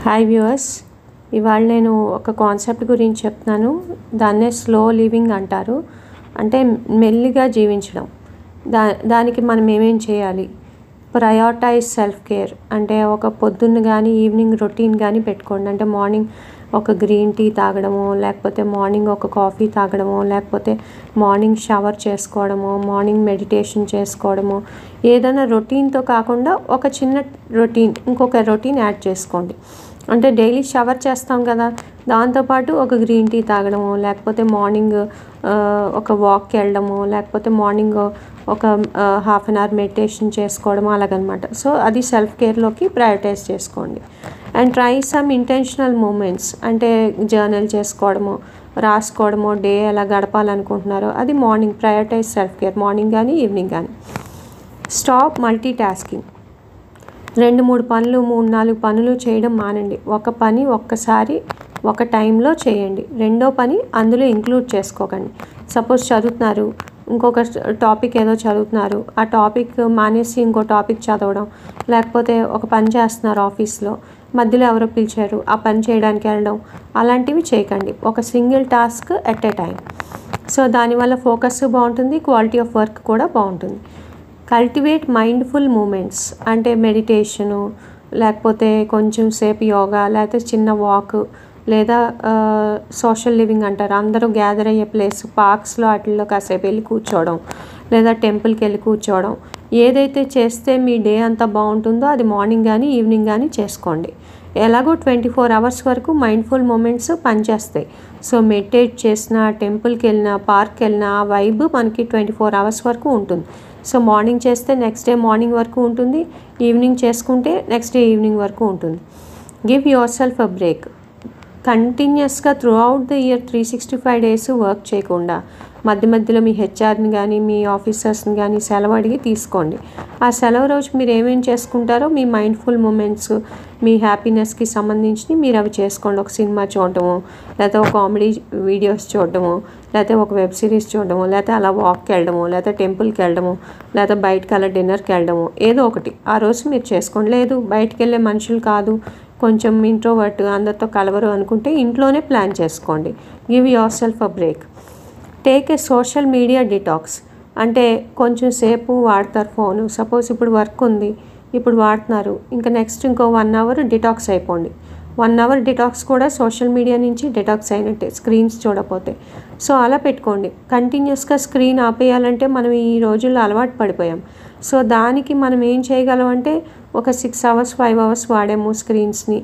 Hi viewers, ఇవాళ నేను ఒక కాన్సెప్ట్ గురించి చెప్తున్నాను. దాన్నే స్లో లివింగ్ అంటారు. అంటే మెల్లిగా జీవించడం. దానికి మనం ఏమేం చేయాలి? Prioritise self care. అంటే ఒక పొద్దున్న కానీ ఈవినింగ్ రొటీన్ కానీ పెట్టుకోండి. అంటే మార్నింగ్ ఒక గ్రీన్ టీ తాగడము, లేకపోతే మార్నింగ్ ఒక కాఫీ తాగడము, లేకపోతే మార్నింగ్ షవర్ చేసుకోవడము, మార్నింగ్ మెడిటేషన్ చేసుకోవడము. ఏదైనా రొటీన్తో కాకుండా ఒక చిన్న రొటీన్, ఇంకొక రొటీన్ యాడ్ చేసుకోండి. అంటే డైలీ షవర్ చేస్తాం కదా, దాంతోపాటు ఒక గ్రీన్ టీ తాగడము, లేకపోతే మార్నింగ్ ఒక వాక్కి వెళ్ళడము, లేకపోతే మార్నింగ్ ఒక హాఫ్ అన్ అవర్ మెడిటేషన్ చేసుకోవడము, అలాగనమాట. సో అది సెల్ఫ్ కేర్లోకి ప్రయారిటైజ్ చేసుకోండి. And try some intentional moments. అంటే జర్నల్ చేసుకోవడము, రాసుకోవడము, డే ఎలా గడపాలనుకుంటున్నారో అది morning. Prioritise self care morning కానీ ఈవినింగ్ కానీ. Stop multitasking. 2-3 పనులు, 3-4 పనులు చేయడం మానండి. ఒక పని ఒక్కసారి ఒక టైంలో చేయండి. రెండో పని అందులో ఇంక్లూడ్ చేసుకోకండి. సపోజ్ చదువుతున్నారు, ఇంకొక టాపిక్ ఏదో చదువుతున్నారు, ఆ టాపిక్ మానేసి ఇంకో టాపిక్ చదవడం, లేకపోతే ఒక పని చేస్తున్నారు ఆఫీస్లో, మధ్యలో ఎవరో పిలిచారు, ఆ పని చేయడానికి వెళ్ళడం, అలాంటివి చేయకండి. ఒక single task at a time. So దానివల్ల ఫోకస్ బాగుంటుంది, క్వాలిటీ ఆఫ్ వర్క్ కూడా బాగుంటుంది. Cultivate mindful moments. అంటే మెడిటేషను, లేకపోతే కొంచెం సేపు యోగా, లేకపోతే చిన్న వాక్, లేదా సోషల్ లివింగ్ అంటారు. అందరూ గ్యాదర్ అయ్యే ప్లేస్, పార్క్స్లో వాటిల్లో కాసేపు వెళ్ళి కూర్చోవడం, లేదా టెంపుల్కి వెళ్ళి కూర్చోవడం. ఏదైతే చేస్తే మీ డే అంతా బాగుంటుందో అది మార్నింగ్ కానీ ఈవినింగ్ కానీ చేసుకోండి. ఎలాగో 24 అవర్స్ వరకు మైండ్ఫుల్ మూమెంట్స్ పనిచేస్తాయి. సో మెడిటేట్ చేసినా, టెంపుల్కి వెళ్ళినా, పార్క్కి వెళ్ళినా ఆ వైబ్ మనకి 24 అవర్స్ వరకు ఉంటుంది. సో మార్నింగ్ చేస్తే నెక్స్ట్ డే మార్నింగ్ వరకు ఉంటుంది, ఈవినింగ్ చేసుకుంటే నెక్స్ట్ డే ఈవినింగ్ వరకు ఉంటుంది. Give your self a break. కంటిన్యూస్గా throughout the year 365 days work చేయకుండా మధ్య మధ్యలో మీ హెచ్ఆర్ని కానీ మీ ఆఫీసర్స్ని కానీ సెలవు అడిగి తీసుకోండి. ఆ సెలవు రోజు మీరు ఏమేమి చేసుకుంటారో మీ మైండ్ఫుల్ మూమెంట్స్, మీ హ్యాపీనెస్కి సంబంధించి మీరు అవి చేసుకోండి. ఒక సినిమా చూడటము, లేకపోతే ఒక కామెడీ వీడియోస్ చూడటము, లేకపోతే ఒక వెబ్ సిరీస్ చూడడము, లేకపోతే అలా వాక్కి వెళ్ళడము, లేకపోతే టెంపుల్కి వెళ్ళడము, లేకపోతే బయటకు అలా డిన్నర్కి వెళ్ళడము, ఏదో ఒకటి ఆ రోజు మీరు చేసుకోండి. లేదు బయటకు వెళ్ళే మనుషులు కాదు, కొంచెం ఇంట్రోవర్ట్, అందరితో కలవరు అనుకుంటే ఇంట్లోనే ప్లాన్ చేసుకోండి. Give your self a break. Take a social media detox. అంటే కొంచెం సేపు వాడతారు ఫోను. సపోజ్ ఇప్పుడు వర్క్ ఉంది, ఇప్పుడు వాడుతున్నారు, ఇంకా నెక్స్ట్ ఇంకో 1 అవర్ డిటాక్స్ అయిపోండి. 1 అవర్ డిటాక్స్ కూడా సోషల్ మీడియా నుంచి డిటాక్స్ అయినట్టే, స్క్రీన్స్ చూడకపోతే. సో అలా పెట్టుకోండి. కంటిన్యూస్గా స్క్రీన్ ఆపేయాలంటే మనం ఈ రోజుల్లో అలవాటు పడిపోయాం. సో దానికి మనం ఏం చేయగలం అంటే ఒక 6 అవర్స్ 5 అవర్స్ వాడాము స్క్రీన్స్ని,